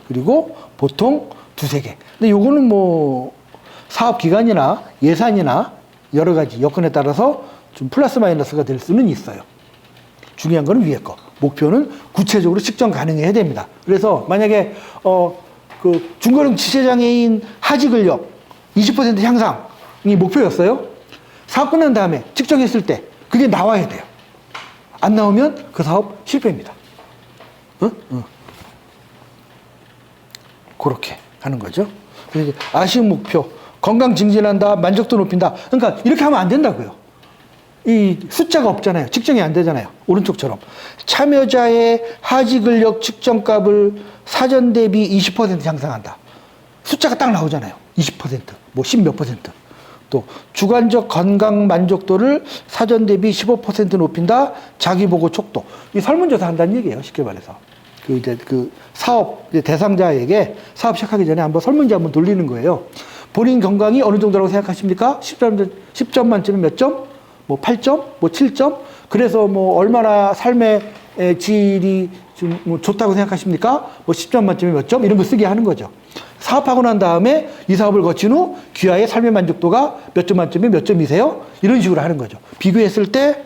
그리고 보통 두세 개. 근데 요거는 뭐 사업 기간이나 예산이나 여러 가지 여건에 따라서 좀 플러스 마이너스가 될 수는 있어요. 중요한 거는 위에 거. 목표는 구체적으로 측정 가능해야 됩니다. 그래서 만약에 그 중고령 지체장애인 하지 근력 20% 향상이 목표였어요. 사업 끝난 다음에 측정했을 때 그게 나와야 돼요. 안 나오면 그 사업 실패입니다. 그렇게 하는 거죠. 그래서 아쉬운 목표, 건강 증진한다, 만족도 높인다. 그러니까 이렇게 하면 안 된다고요. 이 숫자가 없잖아요. 측정이 안 되잖아요. 오른쪽처럼. 참여자의 하지 근력 측정값을 사전 대비 20% 향상한다. 숫자가 딱 나오잖아요. 20%, 뭐 10몇 %. 또 주관적 건강 만족도를 사전 대비 15% 높인다. 자기 보고 촉도. 이 설문조사 한다는 얘기예요. 쉽게 말해서. 그 사업 대상자에게 사업 시작하기 전에 한번 설문지 한번 돌리는 거예요. 본인 건강이 어느 정도라고 생각하십니까? 10점 만점에 몇 점? 뭐 8점? 뭐 7점? 그래서 뭐 얼마나 삶의 질이 좀 뭐 좋다고 생각하십니까? 뭐 10점 만점에 몇 점? 이런 거 쓰게 하는 거죠. 사업하고 난 다음에 이 사업을 거친 후 귀하의 삶의 만족도가 몇 점 만점에 몇 점이세요? 이런 식으로 하는 거죠. 비교했을 때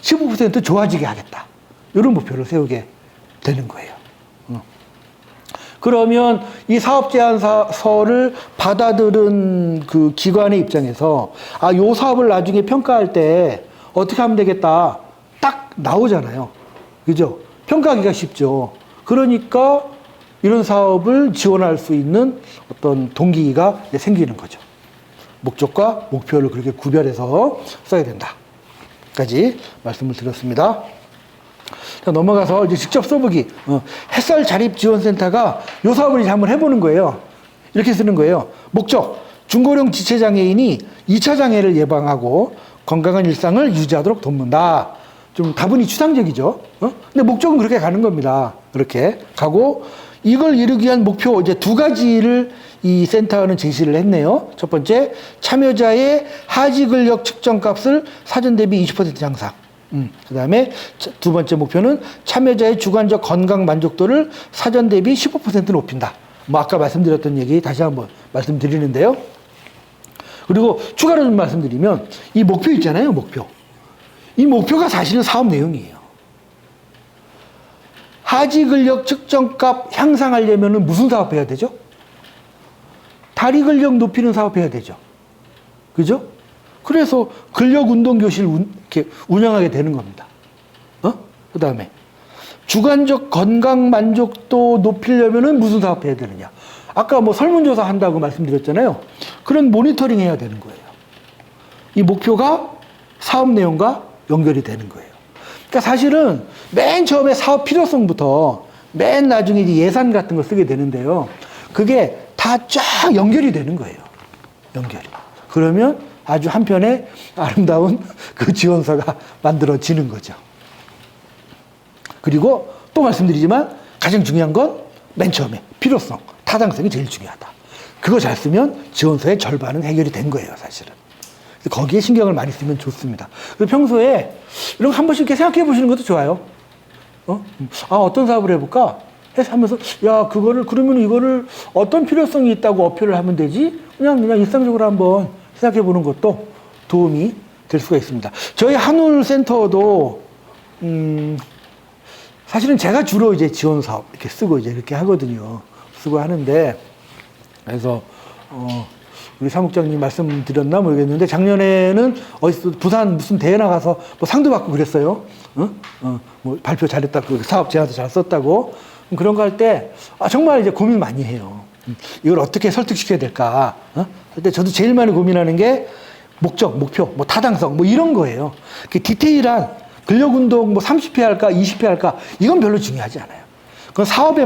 15% 좋아지게 하겠다. 이런 목표를 세우게 되는 거예요. 그러면 이 사업 제안서를 받아들은 그 기관의 입장에서 요 사업을 나중에 평가할 때 어떻게 하면 되겠다. 딱 나오잖아요. 그죠? 평가하기가 쉽죠. 그러니까 이런 사업을 지원할 수 있는 어떤 동기가 생기는 거죠. 목적과 목표를 그렇게 구별해서 써야 된다. 까지 말씀을 드렸습니다. 자, 넘어가서 이제 직접 써보기. 햇살 자립지원센터가 요 사업을 이제 한번 해보는 거예요. 이렇게 쓰는 거예요. 목적, 중고령 지체장애인이 2차 장애를 예방하고 건강한 일상을 유지하도록 돕는다. 좀 다분히 추상적이죠. 근데 목적은 그렇게 가는 겁니다. 그렇게 가고, 이걸 이루기 위한 목표, 이제 두 가지를 이 센터는 제시를 했네요. 첫 번째, 참여자의 하지 근력 측정 값을 사전 대비 20% 향상. 그 다음에 두 번째 목표는 참여자의 주관적 건강 만족도를 사전 대비 15% 높인다. 뭐 아까 말씀드렸던 얘기 다시 한번 말씀드리는데요. 그리고 추가로 좀 말씀드리면 이 목표 있잖아요. 목표. 이 목표가 사실은 사업 내용이에요. 하지 근력 측정값 향상하려면 무슨 사업 해야 되죠? 다리 근력 높이는 사업 해야 되죠. 그죠? 그래서 근력 운동 교실 이렇게 운영하게 되는 겁니다. 그 다음에 주관적 건강 만족도 높이려면은 무슨 사업 해야 되느냐? 아까 뭐 설문조사 한다고 말씀드렸잖아요. 그런 모니터링 해야 되는 거예요. 이 목표가 사업 내용과 연결이 되는 거예요. 그러니까 사실은 맨 처음에 사업 필요성부터 맨 나중에 이제 예산 같은 거 쓰게 되는데요. 그게 다 쫙 연결이 되는 거예요. 연결이. 그러면 아주 한편의 아름다운 그 지원서가 만들어지는 거죠. 그리고 또 말씀드리지만 가장 중요한 건 맨 처음에 필요성, 타당성이 제일 중요하다. 그거 잘 쓰면 지원서의 절반은 해결이 된 거예요, 사실은. 거기에 신경을 많이 쓰면 좋습니다. 그래서 평소에 이런 거 한 번씩 이렇게 생각해 보시는 것도 좋아요. 어떤 사업을 해볼까? 해서 하면서, 야, 그러면 이거를 어떤 필요성이 있다고 어필을 하면 되지? 그냥 일상적으로 한번 생각해 보는 것도 도움이 될 수가 있습니다. 저희 한울센터도, 사실은 제가 주로 이제 지원 사업 이렇게 쓰고 이제 이렇게 하거든요. 쓰고 하는데, 그래서, 우리 사무국장님 말씀드렸나 모르겠는데, 작년에는 어디서 부산 무슨 대회 나가서 뭐 상도 받고 그랬어요. 뭐 발표 잘했다고, 사업 제안도 잘 썼다고. 그런 거 할 때, 정말 이제 고민 많이 해요. 이걸 어떻게 설득시켜야 될까. 그때 저도 제일 많이 고민하는 게 목적, 목표, 뭐 타당성, 뭐 이런 거예요. 디테일한 근력운동 뭐 30회 할까, 20회 할까, 이건 별로 중요하지 않아요. 그건 사업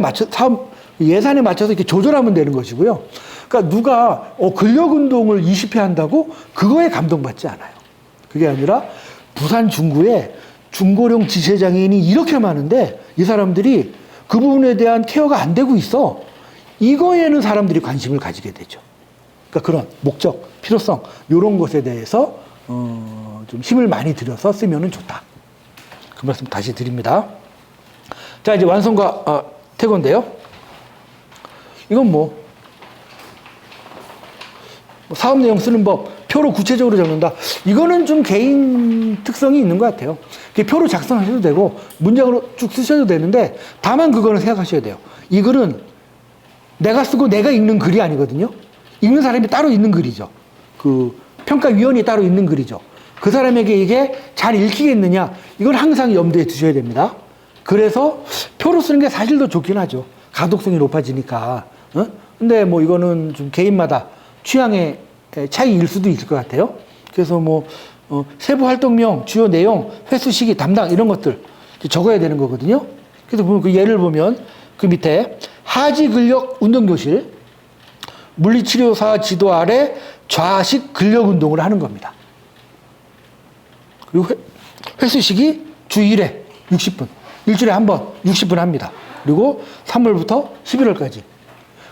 예산에 맞춰서 이렇게 조절하면 되는 것이고요. 그러니까 누가 근력운동을 20회 한다고 그거에 감동받지 않아요. 그게 아니라 부산 중구에 중고령 지체장애인이 이렇게 많은데 이 사람들이 그 부분에 대한 케어가 안 되고 있어. 이거에는 사람들이 관심을 가지게 되죠. 그러니까 그런 목적, 필요성 이런 것에 대해서 좀 힘을 많이 들여서 쓰면 좋다. 그 말씀 다시 드립니다. 자, 이제 완성과 태고인데요. 이건 뭐 사업 내용 쓰는 법, 표로 구체적으로 적는다. 이거는 좀 개인 특성이 있는 것 같아요. 표로 작성하셔도 되고 문장으로 쭉 쓰셔도 되는데 다만 그거는 생각하셔야 돼요. 이 글은 내가 쓰고 내가 읽는 글이 아니거든요. 읽는 사람이 따로 있는 글이죠. 그 평가위원이 따로 있는 글이죠. 그 사람에게 이게 잘 읽히겠느냐, 이걸 항상 염두에 두셔야 됩니다. 그래서 표로 쓰는 게 사실 더 좋긴 하죠. 가독성이 높아지니까. 근데 뭐 이거는 좀 개인마다 취향의 차이일 수도 있을 것 같아요. 그래서 뭐 세부 활동명, 주요 내용, 횟수 시기, 담당 이런 것들 적어야 되는 거거든요. 그래서 보면 그 예를 보면 그 밑에 하지 근력 운동교실 물리치료사 지도 아래 좌식 근력 운동을 하는 겁니다. 그리고 횟수 시기 주 1회 60분. 일주일에 한 번 60분 합니다. 그리고 3월부터 11월까지.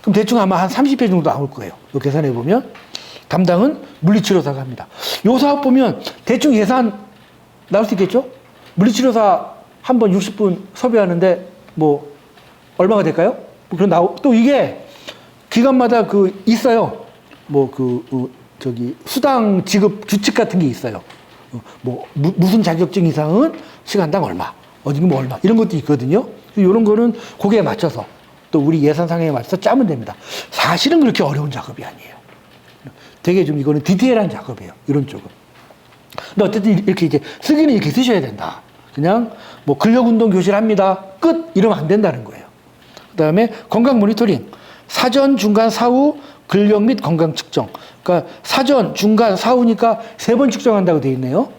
그럼 대충 아마 한 30회 정도 나올 거예요. 요 계산해 보면. 담당은 물리치료사가 합니다. 요 사업 보면 대충 예산 나올 수 있겠죠? 물리치료사 한 번 60분 섭외하는데 뭐 얼마가 될까요? 또 이게 기관마다 있어요. 수당 지급 규칙 같은 게 있어요. 무슨 자격증 이상은 시간당 얼마, 어딘가 뭐 얼마, 이런 것도 있거든요. 이런 거는 거기에 맞춰서 또 우리 예산 상황에 맞춰서 짜면 됩니다. 사실은 그렇게 어려운 작업이 아니에요. 되게 좀 이거는 디테일한 작업이에요. 이런 쪽은. 근데 어쨌든 이렇게 이제 쓰기는 이렇게 쓰셔야 된다. 그냥 뭐 근력운동 교실 합니다. 끝! 이러면 안 된다는 거예요. 그 다음에 건강 모니터링. 사전, 중간, 사후 근력 및 건강 측정. 그러니까 사전, 중간, 사후니까 3번 측정한다고 되어 있네요.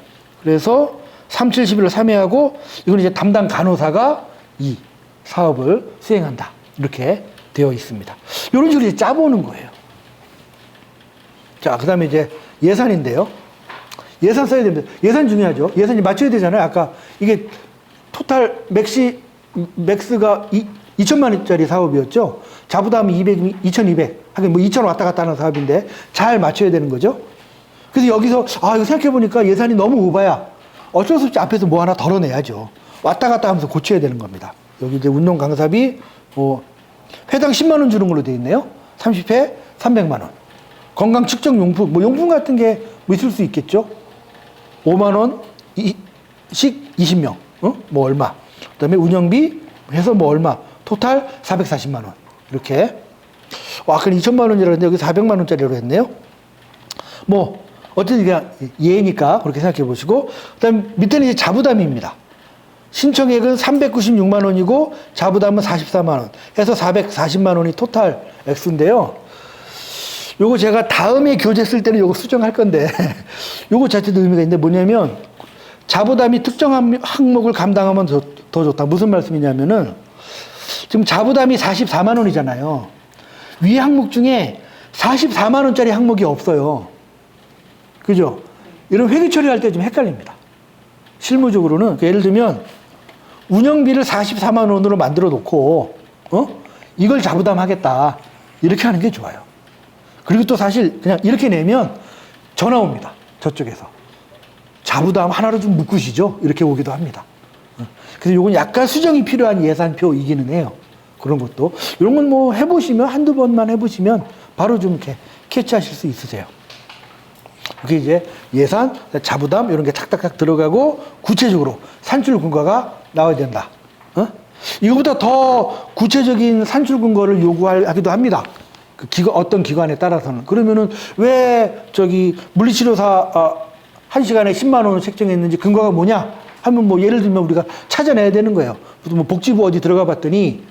그래서 3, 7, 11을 3회 하고 이건 이제 담당 간호사가 이 사업을 수행한다. 이렇게 되어 있습니다. 이런 식으로 이제 짜보는 거예요. 자, 그 다음에 이제 예산인데요. 예산 써야 됩니다. 예산 중요하죠. 예산이 맞춰야 되잖아요. 아까 이게 토탈 맥스가 2천만 원짜리 사업이었죠. 자부담이 2,200. 하긴 뭐 2천 왔다 갔다 하는 사업인데 잘 맞춰야 되는 거죠. 그래서 여기서 이거 생각해보니까 예산이 너무 오바야. 어쩔 수 없이 앞에서 뭐 하나 덜어내야죠. 왔다 갔다 하면서 고쳐야 되는 겁니다. 여기 이제 운동 강사비 회당 10만 원 주는 걸로 되어 있네요. 30회 300만 원. 건강 측정 용품, 용품 같은 게 뭐 있을 수 있겠죠. 5만 원씩 20명, 뭐 얼마. 그 다음에 운영비 해서 뭐 얼마. 토탈 440만 원. 이렇게. 아까는 2천만 원이라고 했는데 여기 400만 원짜리로 했네요. 뭐, 어쨌든 그냥 예니까 그렇게 생각해 보시고. 그 다음에 밑에는 이제 자부담입니다. 신청액은 396만 원이고 자부담은 44만 원. 해서 440만 원이 토탈 액수인데요. 요거 제가 다음에 교재 쓸 때는 요거 수정할 건데 요거 자체도 의미가 있는데 뭐냐면 자부담이 특정 항목을 감당하면 더 좋다. 무슨 말씀이냐면은 지금 자부담이 44만 원이잖아요. 위 항목 중에 44만 원짜리 항목이 없어요. 그죠? 이런 회계 처리할 때 좀 헷갈립니다. 실무적으로는 예를 들면 운영비를 44만 원으로 만들어 놓고 이걸 자부담하겠다 이렇게 하는 게 좋아요. 그리고 또 사실 그냥 이렇게 내면 전화 옵니다. 저쪽에서 자부담 하나로 좀 묶으시죠? 이렇게 오기도 합니다. 그래서 요건 약간 수정이 필요한 예산표이기는 해요. 그런 것도 이런 건 뭐 해보시면 한두 번만 해보시면 바로 좀 이렇게 캐치하실 수 있으세요. 그게 이제 예산, 자부담 이런 게 탁탁탁 들어가고 구체적으로 산출 근거가 나와야 된다. 이거보다 더 구체적인 산출 근거를 요구하기도 합니다. 그 어떤 기관에 따라서는. 그러면은 왜 저기 물리치료사 1시간에 10만 원을 책정했는지 근거가 뭐냐? 하면 뭐 예를 들면 우리가 찾아내야 되는 거예요. 그래서 뭐 복지부 어디 들어가 봤더니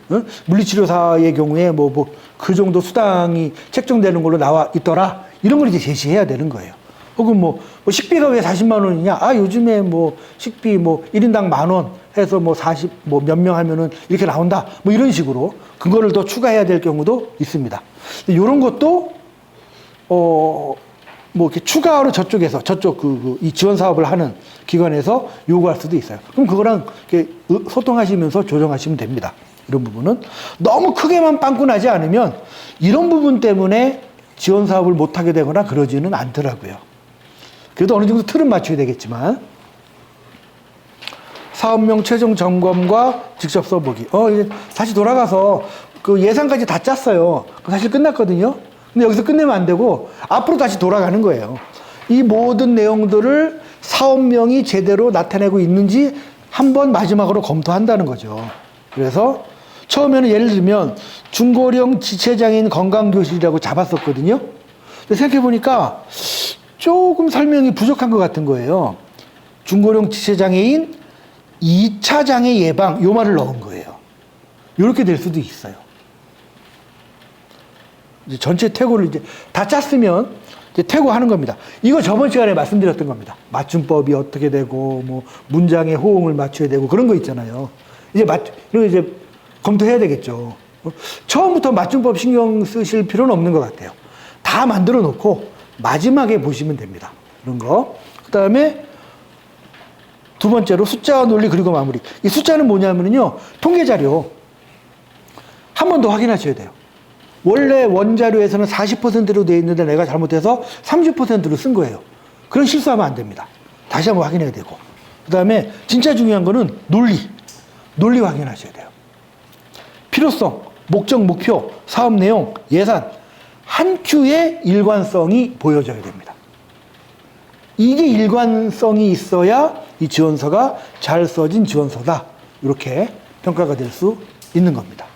물리치료사의 경우에 뭐 그 정도 수당이 책정되는 걸로 나와 있더라. 이런 걸 이제 제시해야 되는 거예요. 혹은 뭐 식비가 왜 40만 원이냐? 아, 요즘에 뭐 식비 뭐 1인당 10,000원 해서 뭐 40, 뭐 몇 명 하면은 이렇게 나온다. 뭐 이런 식으로 그거를 더 추가해야 될 경우도 있습니다. 이런 것도 뭐 이렇게 추가로 저쪽에서 이 지원 사업을 하는 기관에서 요구할 수도 있어요. 그럼 그거랑 이렇게 소통하시면서 조정하시면 됩니다. 이런 부분은 너무 크게만 빵꾸 나지 않으면 이런 부분 때문에 지원 사업을 못 하게 되거나 그러지는 않더라고요. 그래도 어느 정도 틀은 맞춰야 되겠지만 사업명 최종 점검과 직접 써보기. 이제 다시 돌아가서 그 예산까지 다 짰어요. 사실 끝났거든요. 근데 여기서 끝내면 안 되고 앞으로 다시 돌아가는 거예요. 이 모든 내용들을 사업명이 제대로 나타내고 있는지 한번 마지막으로 검토한다는 거죠. 그래서 처음에는 예를 들면 중고령 지체장애인 건강교실이라고 잡았었거든요. 근데 생각해보니까 조금 설명이 부족한 것 같은 거예요. 중고령 지체장애인 2차 장애 예방 요 말을 넣은 거예요. 이렇게 될 수도 있어요. 이제 전체 퇴고를 이제 다 짰으면 이제 퇴고하는 겁니다. 이거 저번 시간에 말씀드렸던 겁니다. 맞춤법이 어떻게 되고 뭐 문장의 호응을 맞춰야 되고 그런 거 있잖아요. 이제 이런 거 이제 검토해야 되겠죠. 처음부터 맞춤법 신경 쓰실 필요는 없는 것 같아요. 다 만들어 놓고 마지막에 보시면 됩니다. 그런 거. 그 다음에 두 번째로 숫자와 논리 그리고 마무리. 이 숫자는 뭐냐면요. 통계 자료 한 번 더 확인하셔야 돼요. 원래 원자료에서는 40%로 되어 있는데 내가 잘못해서 30%로 쓴 거예요. 그런 실수하면 안 됩니다. 다시 한번 확인해야 되고. 그 다음에 진짜 중요한 거는 논리 확인하셔야 돼요. 필요성, 목적, 목표, 사업 내용, 예산 한 큐의 일관성이 보여져야 됩니다. 이게 일관성이 있어야 이 지원서가 잘 써진 지원서다. 이렇게 평가가 될 수 있는 겁니다.